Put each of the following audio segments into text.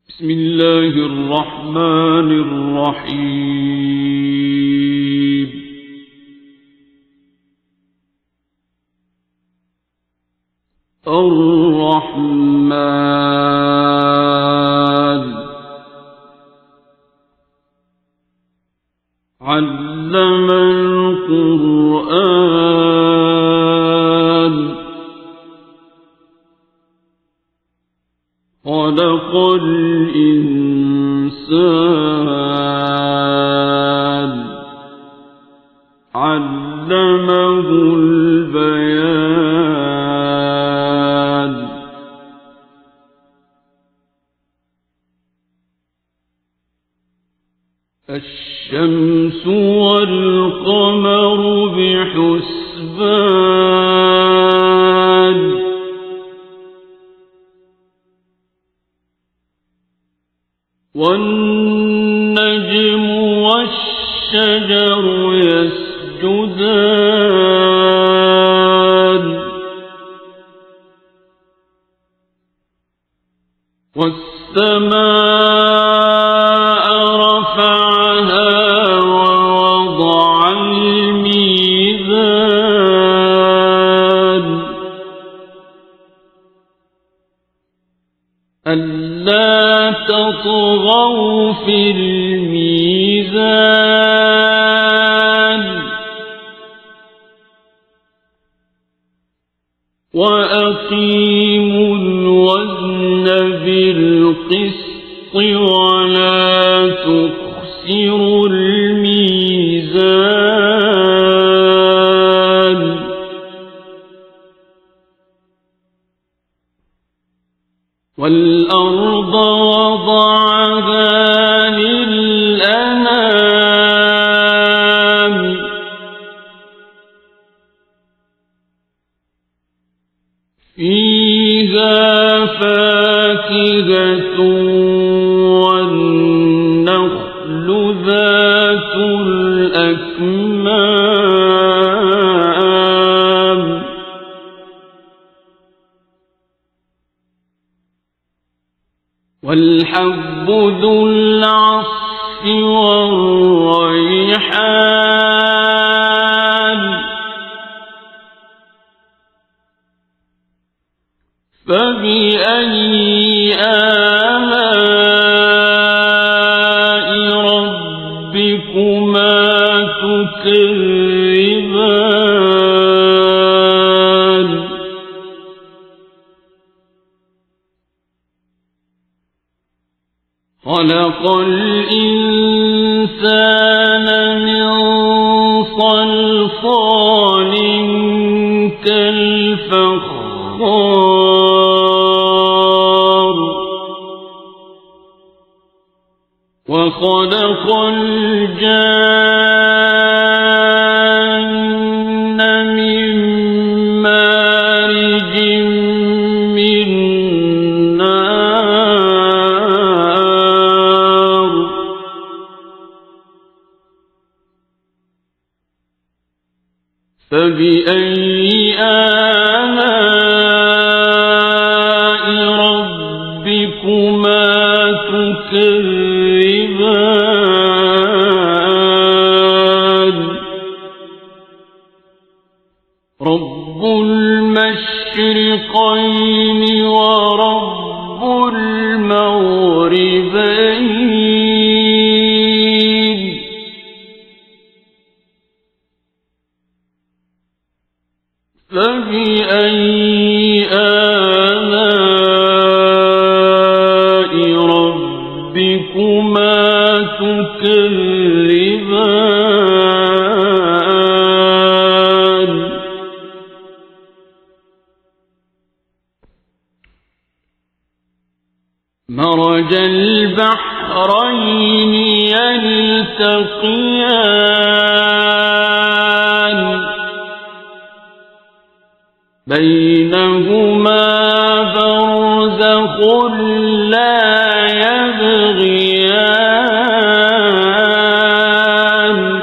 بسم الله الرحمن الرحيم الرحمن علم القرآن خلق الإنسان علمه البيان الشمس والقمر بحسبان والنجم والشجر يسجدان والسماء رفعها ووضع الميزان ألا تطغوا في الميزان وأقيموا الوزن بالقسط ولا تخسروا الميزان والأرض وضعها للأنام فيها فاكهة والنخل ذات الأكمام والحب ذو العصف والريحان فبأي آلاء ربكما تكذبان خلق الإنسان من صلصال كالفخار وخلق الجان من مارج من نار فبأي آلاء ربكما تكذبان رب المشرقين ورب المغربين فبأي آلاء ربكما تكذبان مرج البحرين يلتقيان بينهما برزخ لا يبغيان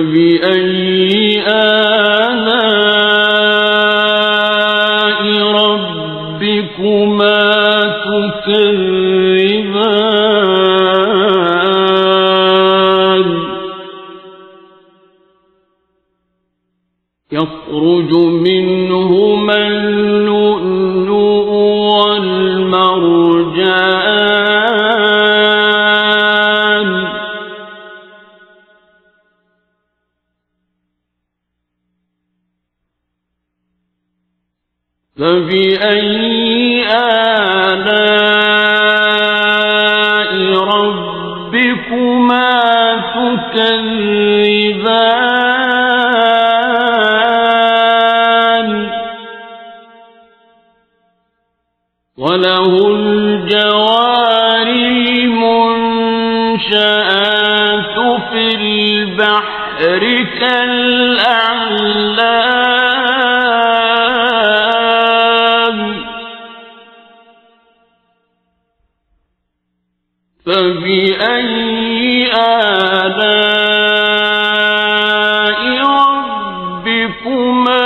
فبأي آلاء يخرج منهما اللؤلؤ والمرجان فبأي آلاء ربكما تكذبان وله الجوار المنشآت في البحر كالأعلام فبأي آلاء ربكما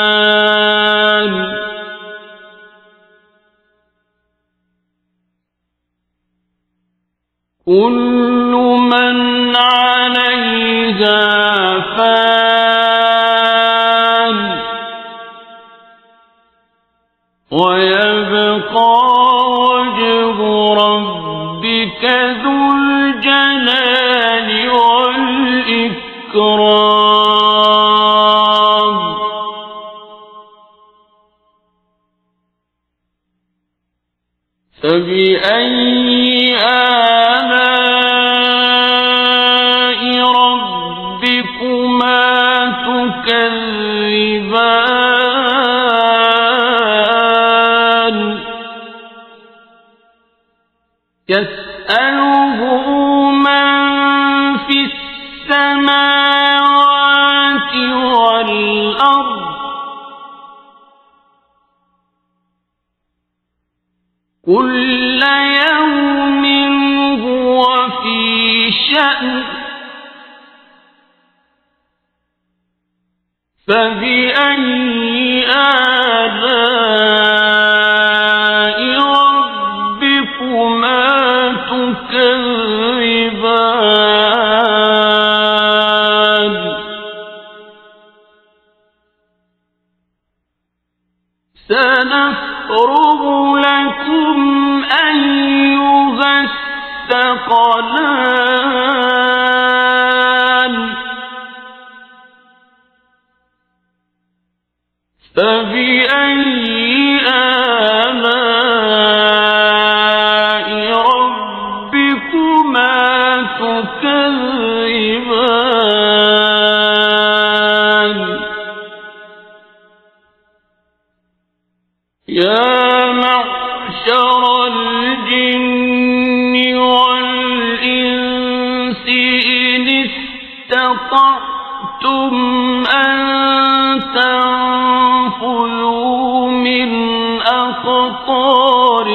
تكذبان كل من عليها فان ويبقى وجه ربك ذو الجلال والإكرام فبأي آلاء ربكما تكذبان يسأله من في السماوات والأرض كل يوم هو في شأن فبأي آلاء ربكما تكذبان سنفرغ لكم أيها الثقلان فبأي آلاء ربكما تكذبان يا معشر الجن والإنس إن استطعتم أن تنفذوا من أقطار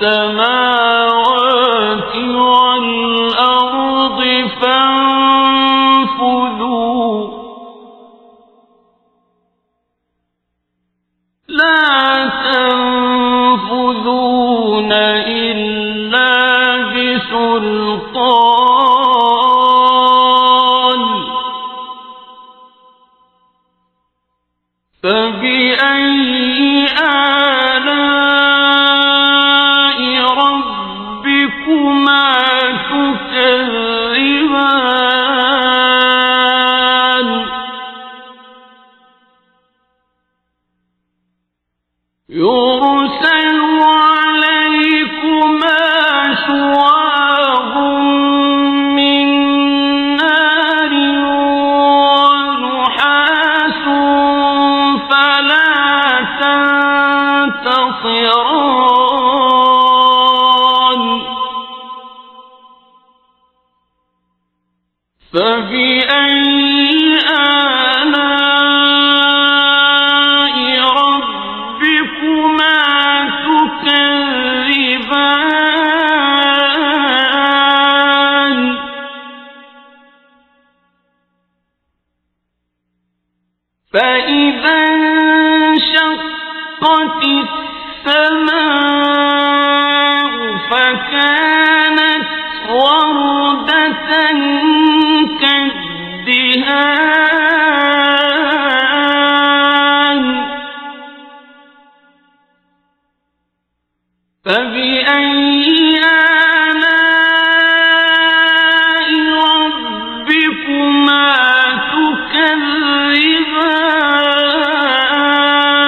السماوات والأرض فانفذوا لا تنفذون إلا بسلطان فبأي آلاء ربكما تكذبان يرسل عليكما شواظ من نار ونحاس فلا تنتصران فبأي آلاء ربكما تكذبان فإذا انشقت السماء فكانت وردة تكذبان فبأي آلاء ربكما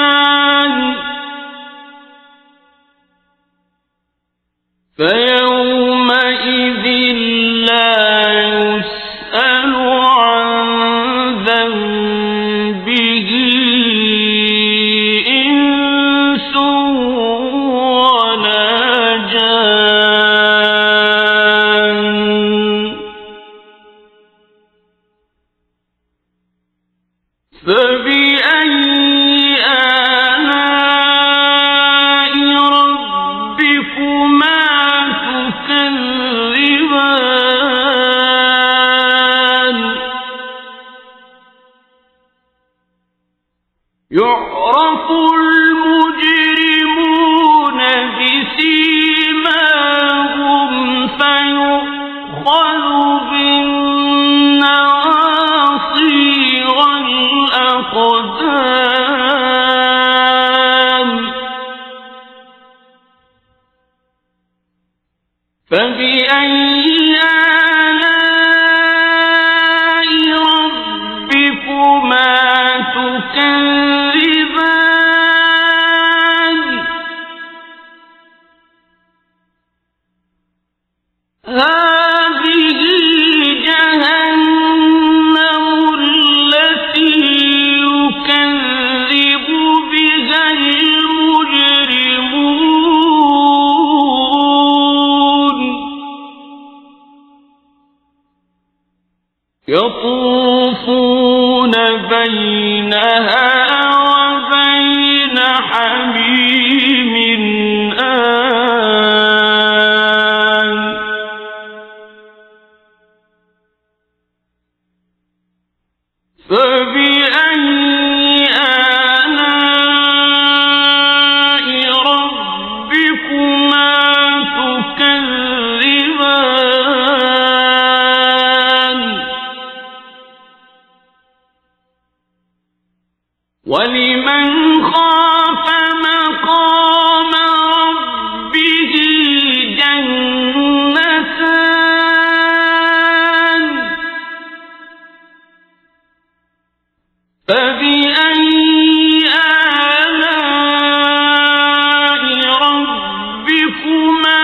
تكذبان فيومئذ لا يسأل عن ذنبه إنس ولا جان فبأي آلاء ربكما تكذبان يعرف المجرمون بسيماهم فيؤخذ بالنواصي والأقدام فبأي آلاء ربكما تكذبان هذه جهنم التي يكذب بها المجرمون يطوفون بينها وبين حميم آن فبأي آلاء ربكما تكذبان ولمن خاف مقام ربه جنتان فبأي آلاء ربكما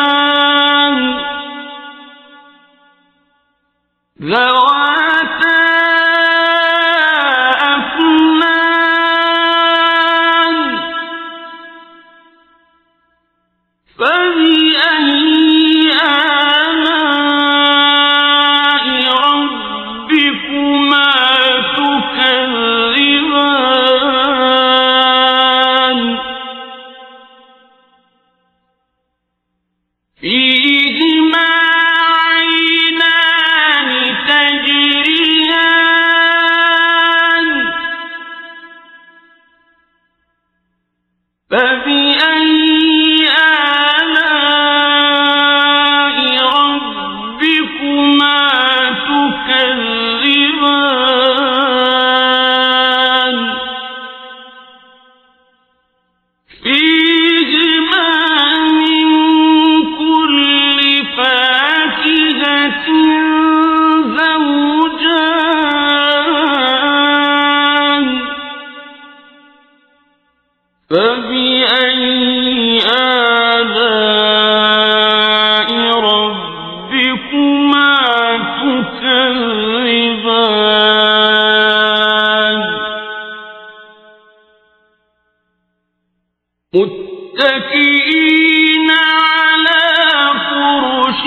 تكذبان ذواتا أفنان فبأي آلاء ربكما تكذبان فيهما عينان تجريان فبأي آلاء ربكما تكذبان فيهما من كل فاكهة زوجان فبأي آلاء ربكما تكذبان متكئين على فرش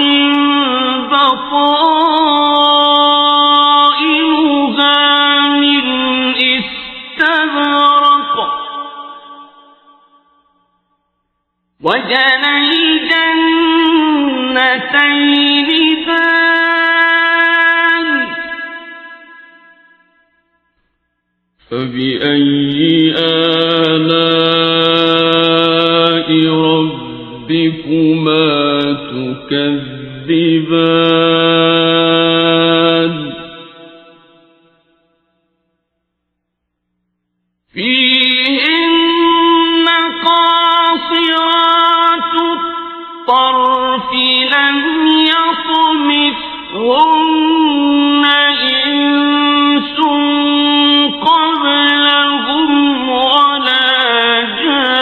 بطائنها من استبرق وجنى الجنتين دان فبأي آلاء ربكما تكذبان تكذبان فيهن قاصرات الطرف لم يطمثهن إنس قبلهم ولا جان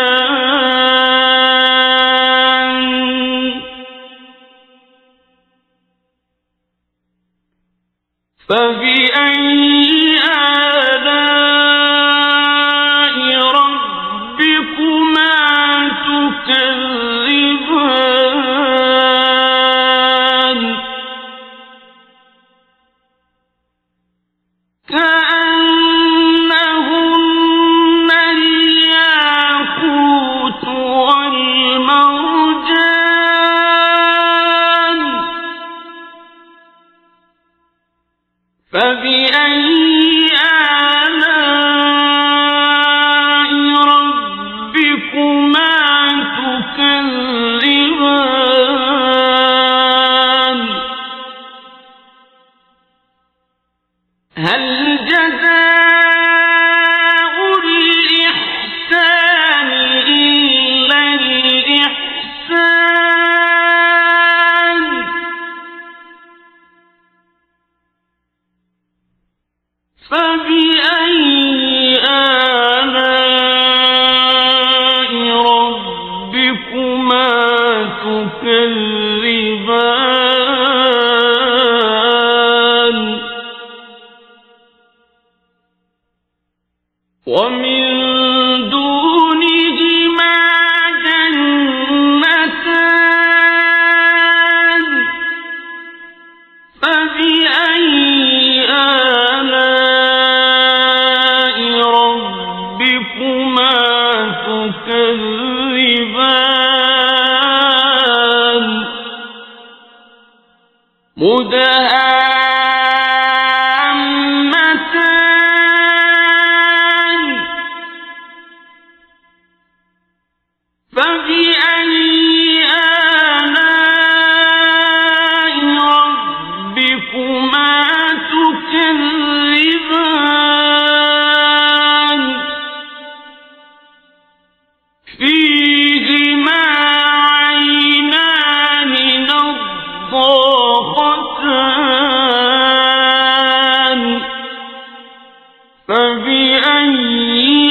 فبأي آلاء ربكما تكذبان كأنهن الياقوت والمرجان فبأي آلاء ربكما تكذبان هل جزاء الإحسان إلا الإحسان فبأي آلاء ربكما تكذبان ومن دونهما جنتان فبأي آلاء ربكما تكذبان مدهامتان فبأي آلاء ربكما تكذبان فيهما عينان نضاختان فبأي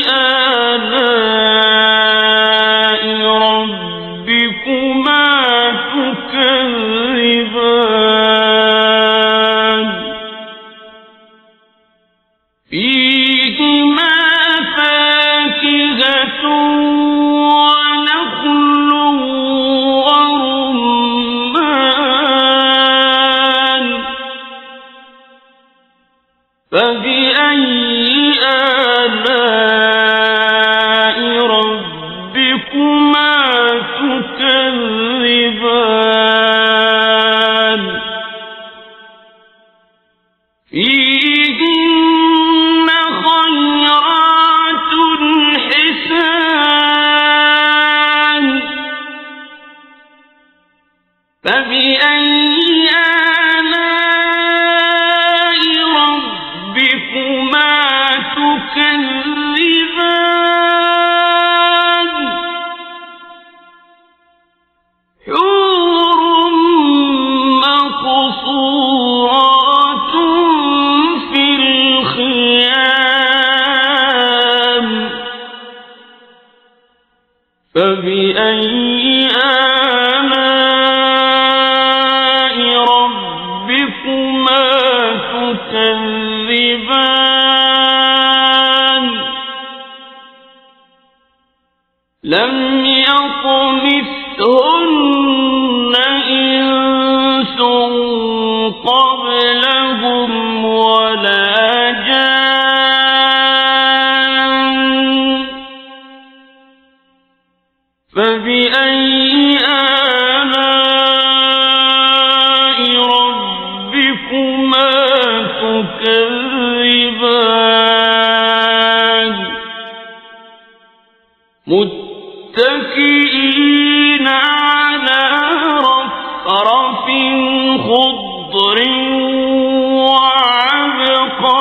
آلاء ربكما تكذبان فيهما فاكهة ونخل ورمان فبأي آلاء ربكما تكذبان فيهن خيرات حسان فبأي آلاء ربكما تكذبان حور مقصورات في الخيام فبأي آلاء ربكما تكذبان لم يطمثهن إنس قبلهم ولا جان فبأي آلاء ربكما تكذبان متكئين على رفرف خضر وعبقري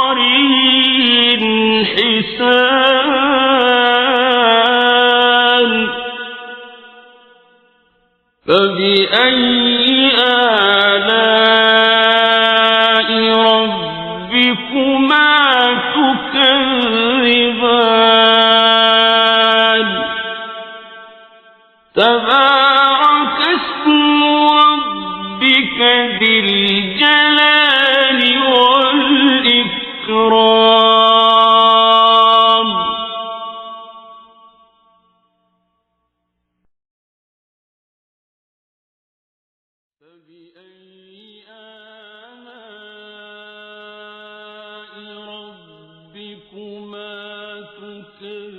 حسان فبأي آلاء ربكما تكذبان تبارك اسم ربك ذي الجلال والإكرام فبأي آلاء ربكما تكذبان